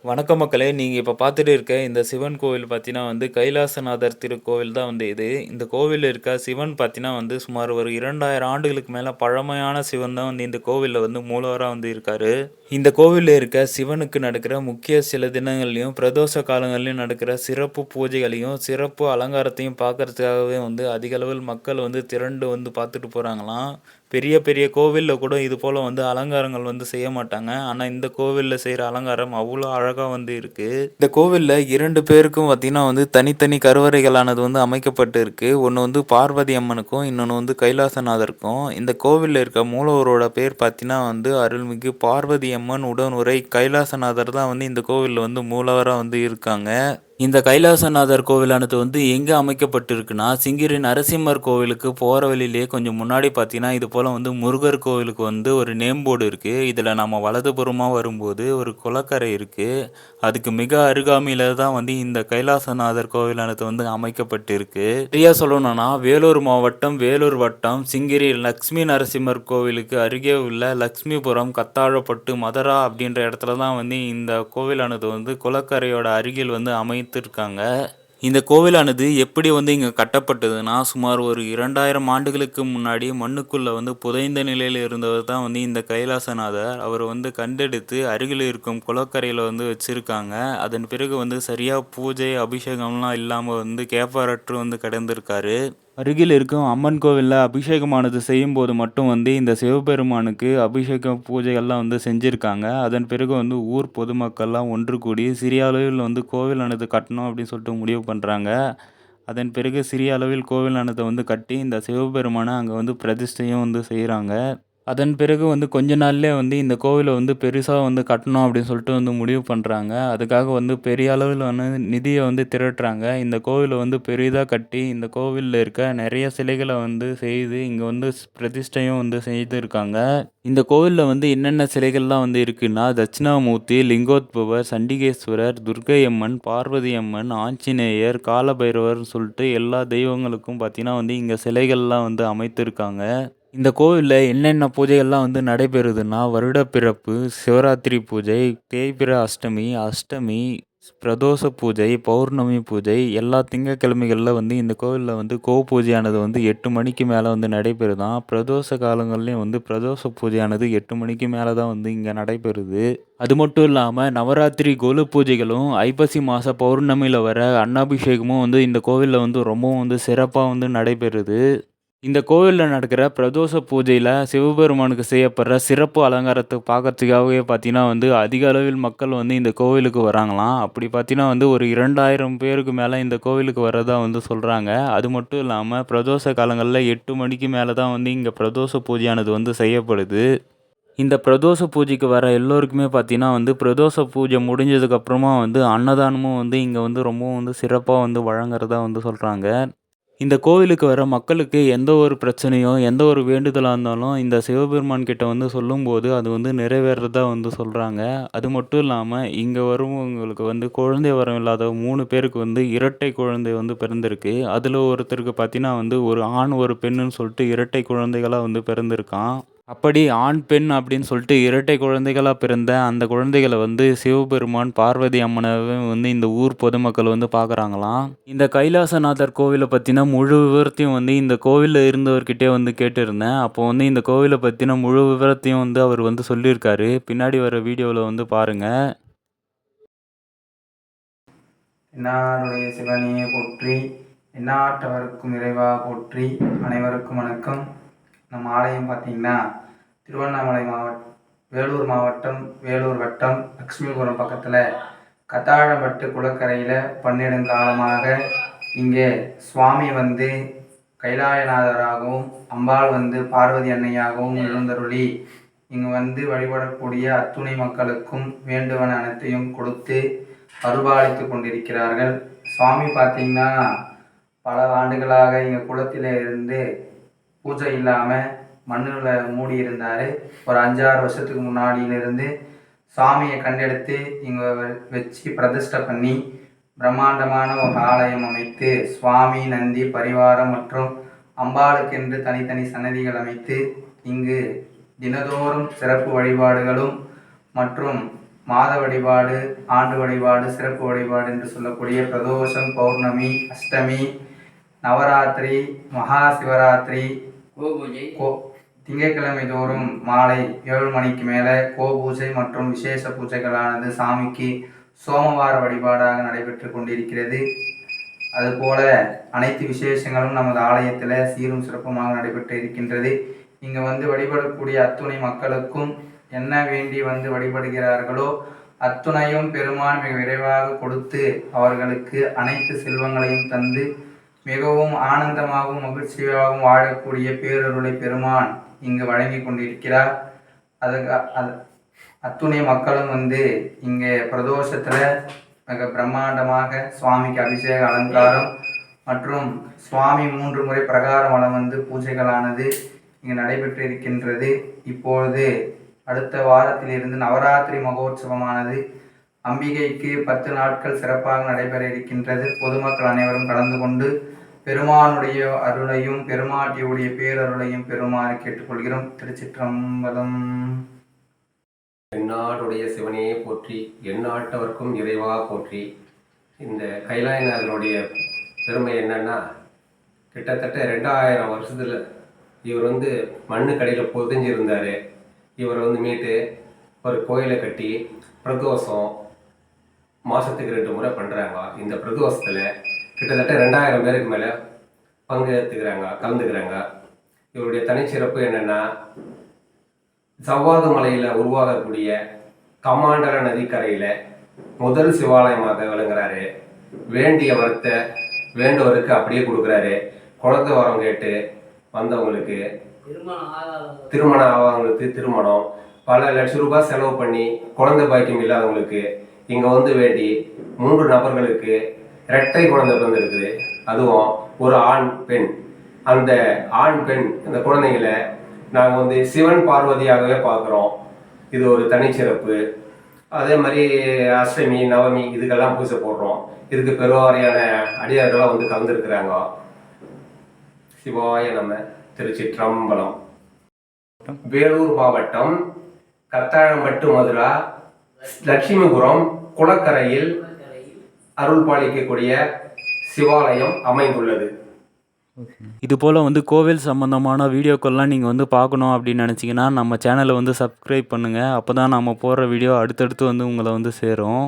வணக்கம் மக்களே! நீங்க இப்ப பார்த்துட்டு இருக்க இந்த சிவன் கோவில் பார்த்தீங்கன்னா கைலாசநாதர் திருக்கோவில் தான் இது. இந்த கோவில்ல இருக்க சிவன் பார்த்தீங்கன்னா சுமார் ஒரு 2000 ஆண்டுகளுக்கு மேல பழமையான சிவன் தான் இந்த கோவில்ல மூலவரா இருக்காரு. இந்த கோவில்ல இருக்க சிவனுக்கு நடக்கிற முக்கிய சில தினங்கள்லயும், பிரதோஷ காலங்கள்லயும் நடக்கிற சிறப்பு பூஜைகளையும், சிறப்பு அலங்காரத்தையும் பார்க்கறதுக்காகவே அதிக அளவில் மக்கள் திரண்டு பார்த்துட்டு போறாங்களாம். பெரிய பெரிய கோவில்ல கூட இது போல அலங்காரங்கள் செய்ய மாட்டாங்க. ஆனா இந்த கோவில்ல செய்ற அலங்காரம் அவ்வளோ அழகா இருக்கு. இந்த கோவில்ல 2 பேருக்கும் பார்த்தீங்கன்னா தனித்தனி கருவறைகளானது அமைக்கப்பட்டு இருக்கு. ஒண்ணு பார்வதி அம்மனுக்கும், இன்னொன்னு கைலாசநாதருக்கும். இந்த கோவில்ல இருக்க மூலவரோட பேர் பார்த்தீங்கன்னா அருள்மிகு பார்வதி அம்மன் உடனுறை கைலாசநாதர் தான் இந்த கோவில்ல மூலவரா இருக்காங்க. இந்த கைலாசநாதர் கோவிலானது எங்க அமைக்கப்பட்டிருக்குன்னா, சிங்கிரி நரசிம்மர் கோவிலுக்கு போற வழியிலேயே கொஞ்சம் முன்னாடி பார்த்தீங்கன்னா, இது போல முருகர் கோவிலுக்கு ஒரு நேம் போர்டு இருக்கு. இதுல நம்ம வலதுபுறமா வரும்போது ஒரு குளக்கரை இருக்கு. அதுக்கு மிக அருகாமையில தான் இந்த கைலாசநாதர் கோவிலானது அமைக்கப்பட்டிருக்கு. சரியா சொல்லணும்னா, வேலூர் மாவட்டம், வேலூர் வட்டம், சிங்கிரி லட்சுமி நரசிம்மர் கோவிலுக்கு அருகே உள்ள லட்சுமிபுரம், கத்தாழப்பட்டு, மதரா அப்படின்ற இடத்துல தான் இந்த கோவிலானது குளக்கரையோட அருகில் அமைத்திருக்காங்க. இந்த கோவிலானது எப்படி இங்க கட்டப்பட்டதுன்னா, சுமார் ஒரு 2000 ஆண்டுகளுக்கு முன்னாடி மண்ணுக்குள்ள புதைந்த நிலையில இருந்தவர் தான் இந்த கைலாசநாதர். அவர் கண்டெடுத்து அருகில் இருக்கும் குளக்கரையில வச்சிருக்காங்க. அதன் பிறகு சரியா பூஜை, அபிஷேகம்லாம் இல்லாம கேப்பாரற்று கிடந்திருக்காரு. அருகில் இருக்கும் அம்மன் கோவில்ல அபிஷேகமானது செய்யும்போது மட்டும் இந்த சிவபெருமானுக்கு அபிஷேகம், பூஜைகள்லாம் செஞ்சிருக்காங்க. அதன் பிறகு ஊர் பொதுமக்கள்லாம் ஒன்று கூடி சிறிய அளவில் கோவிலானது கட்டணும் அப்படின்னு சொல்லிட்டு முடிவு பண்றாங்க. அதன் பிறகு சிறிய அளவில் கோவிலானத கட்டி இந்த சிவபெருமான அங்க பிரதிஷ்டையும் செய்றாங்க. அதன் பிறகு கொஞ்ச நாள்லயே இந்த கோவில பெருசா கட்டணும் அப்படின்னு சொல்லிட்டு முடிவு பண்றாங்க. அதுக்காக பெரிய அளவில நிதிய திரட்டுறாங்க. இந்த கோவில பெரிதா கட்டி, இந்த கோவில்ல இருக்க நெறைய சிலைகள செய்து இங்க பிரதிஷ்டையும் செய்திருக்காங்க. இந்த கோவில்ல என்னென்ன சிலைகள்லாம் இருக்குன்னா, தட்சிணாமூர்த்தி, லிங்கோத்பவர், சண்டிகேஸ்வரர், துர்க்கையம்மன், பார்வதி அம்மன், ஆஞ்சநேயர், காலபைரவர்னு சொல்லிட்டு எல்லா தெய்வங்களுக்கும் பார்த்தீங்கன்னா இங்க சிலைகள்லாம் அமைத்திருக்காங்க. இந்த கோவில்ல என்னென்ன பூஜைகள்லாம் நடைபெறுதுன்னா, வருடப்பிறப்பு, சிவராத்திரி பூஜை, தேய்பிறை அஷ்டமி, அஷ்டமி, பிரதோஷ பூஜை, பௌர்ணமி பூஜை, எல்லா திங்கட்கிழமைகள்ல இந்த கோவில்ல கோ பூஜையானது 8 மணிக்கு மேல நடைபெறுதாம். பிரதோஷ காலங்கள்லயும் பிரதோஷ பூஜையானது 8 மணிக்கு மேல தான் இங்க நடைபெறுது. அது மட்டும் இல்லாம நவராத்திரி கொலு பூஜைகளும், ஐப்பசி மாச பௌர்ணமியில வர அன்னாபிஷேகமும் இந்த கோவில்ல ரொம்பவும் சிறப்பா நடைபெறுது. இந்த கோவில்ல நடக்கிற பிரதோஷ பூஜையில சிவபெருமானுக்கு செய்யப்படுற சிறப்பு அலங்காரத்த பார்க்கறதுக்காகவே பார்த்தீங்கன்னா அதிக அளவில் மக்கள் இந்த கோவிலுக்கு வராங்களாம். அப்படி பார்த்தீங்கன்னா ஒரு 2000 பேருக்கு மேல இந்த கோவிலுக்கு வர்றதா சொல்றாங்க. அது மட்டும் இல்லாம பிரதோஷ காலங்கள்ல 8 மணிக்கு மேல தான் இங்க பிரதோஷ பூஜையானது செய்யப்படுது. இந்த பிரதோஷ பூஜைக்கு வர எல்லோருக்குமே பார்த்தீங்கன்னா பிரதோஷ பூஜை முடிஞ்சதுக்கு அப்புறமா அன்னதானமும் இங்க ரொம்பவும் சிறப்பா வழங்குறதா சொல்றாங்க. இந்த கோவிலுக்கு வர மக்களுக்கு எந்த ஒரு பிரச்சனையோ, எந்த ஒரு வேண்டுதலா இருந்தாலும் இந்த சிவபெருமான் கிட்ட சொல்லும்போது அது நிறைவேறுறதா சொல்றாங்க. அது மட்டும் இல்லாம இங்க வருபவங்களுக்கு குழந்தை வரம் இல்லாத 3 பேருக்கு இரட்டை குழந்தை பிறந்திருக்கு. அதுல ஒருத்தருக்கு பார்த்தீங்கன்னா ஒரு ஆண், ஒரு பெண்ணுன்னு சொல்லிட்டு இரட்டை குழந்தைகளா பிறந்திருக்காம். அப்படி ஆண், பெண் அப்படின்னு சொல்லிட்டு இரட்டை குழந்தைகளா பிறந்த அந்த குழந்தைகள சிவபெருமான், பார்வதி அம்மனவே இந்த ஊர் பொதுமக்கள் பார்க்குறாங்களாம். இந்த கைலாசநாதர் கோவில பத்தின முழு விவரத்தையும் இந்த கோவில்ல இருந்தவர்கிட்டயே கேட்டிருந்தேன். அப்போ இந்த கோவில பத்தின முழு விவரத்தையும் அவர் சொல்லியிருக்காரு. பின்னாடி வர வீடியோல பாருங்க. என்னாருடைய சிவனையே போற்றி, எந்நாட்டவர்க்கும் இறைவா போற்றி. அனைவருக்கும் வணக்கம். நம்ம ஆலயம் பார்த்தீங்கன்னா திருவண்ணாமலை வேலூர் மாவட்டம், வேலூர் வட்டம், லட்சுமிபுரம் பக்கத்தில் கத்தாழப்பட்டு குளக்கரையில் பன்னெடுங்காலமாக இங்கே சுவாமி கைலாயநாதராகவும், அம்பாள் பார்வதி அன்னையாகவும் எழுந்தருளி இங்கு வழிபடக்கூடிய அத்துணை மக்களுக்கும் வேண்டுவன அனைத்தையும் கொடுத்து அருள்பாலித்து கொண்டிருக்கிறார்கள். சுவாமி பார்த்தீங்கன்னா பல ஆண்டுகளாக இங்கே குளத்திலே இருந்து பூஜை இல்லாமல் மண்ணில் மூடி இருந்தார். ஒரு 5-6 வருஷத்துக்கு முன்னாடியிலிருந்து சாமியை கண்டெடுத்து இங்கே வச்சு பிரதிஷ்டை பண்ணி பிரம்மாண்டமான ஒரு ஆலயம் அமைத்து சுவாமி, நந்தி, பரிவாரம் மற்றும் அம்பாளுக்கென்று தனித்தனி சன்னதிகள் அமைத்து இங்கு தினதோறும் சிறப்பு வழிபாடுகளும் மற்றும் மாத வழிபாடு, ஆண்டு வழிபாடு, சிறப்பு வழிபாடு என்று சொல்லக்கூடிய பிரதோஷம், பௌர்ணமி, அஷ்டமி, நவராத்திரி, மகா சிவராத்திரி, திங்கட்கிழமை தோறும் மாலை 7 மணிக்கு மேலே கோபூஜை மற்றும் விசேஷ பூஜைகளானது சாமிக்கு சோமவார வழிபாடாக நடைபெற்று கொண்டிருக்கிறது. அதுபோல அனைத்து விசேஷங்களும் நமது ஆலயத்தில் சீரும் சிறப்புமாக நடைபெற்று இருக்கின்றது. இங்கே வந்து வழிபடக்கூடிய அத்துணை மக்களுக்கும் என்ன வேண்டி வந்து வழிபடுகிறார்களோ அத்துணையும் பெருமான் மிக விரைவாக கொடுத்து அவர்களுக்கு அனைத்து செல்வங்களையும் தந்து மிகவும் ஆனந்தமாகவும் மகிழ்ச்சியாகவும் வாழக்கூடிய பேரருளை பெருமான் இங்கு வழங்கி கொண்டிருக்கிறார். அத்துணை மக்களும் வந்து இங்கே பிரதோஷத்தில் மிக பிரம்மாண்டமாக சுவாமிக்கு அபிஷேக அலங்காரம் மற்றும் சுவாமி 3 முறை பிரகாரம் வலம் வந்து பூஜைகளானது இங்கு நடைபெற்று இருக்கின்றது. இப்பொழுது அடுத்த வாரத்திலிருந்து நவராத்திரி மகோற்சவமானது அம்பிகைக்கு 10 நாட்கள் சிறப்பாக நடைபெற இருக்கின்றது. பொதுமக்கள் அனைவரும் கலந்து கொண்டு பெருமானுடைய அருளையும் பெருமாட்டியுடைய பேரருளையும் பெறுமாறு கேட்டுக்கொள்கிறோம். திருச்சிற்றம்பலம். எந்நாடுடைய சிவனையே போற்றி, எந்நாட்டவர்க்கும் இறைவா போற்றி. இந்த கைலாயநாதனுடைய பெருமை என்னன்னா, கிட்டத்தட்ட 2000 வருஷத்தில் இவர் வந்து மண்ணுக்கடியில் புதைஞ்சிருந்தார். இவரை வந்து மீட்டு ஒரு கோயிலை கட்டி பிரதோஷம் மாதத்துக்கு 2 முறை பண்ணுறாங்க. இந்த பிரதோஷத்தில் கிட்டத்தட்ட 2000 பேருக்கு மேலே கலந்துக்கிறாங்க. இவருடைய தனிச்சிறப்பு என்னென்னா, சவ்வாது மலையில் உருவாகக்கூடிய கமாண்டர நதிக்கரையில் முதல் சிவாலயமாக விளங்குறாரு. வேண்டிய வரத்தை வேண்டவருக்கு அப்படியே கொடுக்குறாரு. குழந்தை வரம் கேட்டு வந்தவங்களுக்கு திருமணம் ஆகாதவங்களுக்கு திருமணம், பல லட்சம் ரூபாய் செலவு பண்ணி குழந்தை பாக்கியம் இல்லாதவங்களுக்கு இங்கே வந்து வேண்டி 3 நபர்களுக்கு இரட்டை குழந்தை பிறந்திருக்குது. அதுவும் ஒரு ஆண் பெண். அந்த ஆண் பெண் இந்த குழந்தைங்களை நாங்கள் வந்து சிவன் பார்வதியாகவே பார்க்குறோம். இது ஒரு தனிச்சிறப்பு. அதே மாதிரி அஷ்டமி, நவமி இதுக்கெல்லாம் பூஜை போடுறோம். இதுக்கு பெருவாரியான அடியார்களாக வந்து கலந்துருக்குறாங்க. சிவாய நம்ம. திருச்சிற்றம்பலம். வேலூர் மாவட்டம் கத்தாழம்பட்டு மதுரா லட்சுமிபுரம் குளக்கரையில் அருள் பாலிக்கக்கூடிய சிவாலயம் அமைந்துள்ளது. இது போல் வந்து கோவில் சம்மந்தமான வீடியோக்கள்லாம் நீங்கள் வந்து பார்க்கணும் அப்படின்னு நினச்சிங்கன்னா நம்ம சேனலை வந்து சப்ஸ்கிரைப் பண்ணுங்கள். அப்போ தான் நம்ம போடுற வீடியோ அடுத்தடுத்து வந்து உங்களை வந்து சேரும்.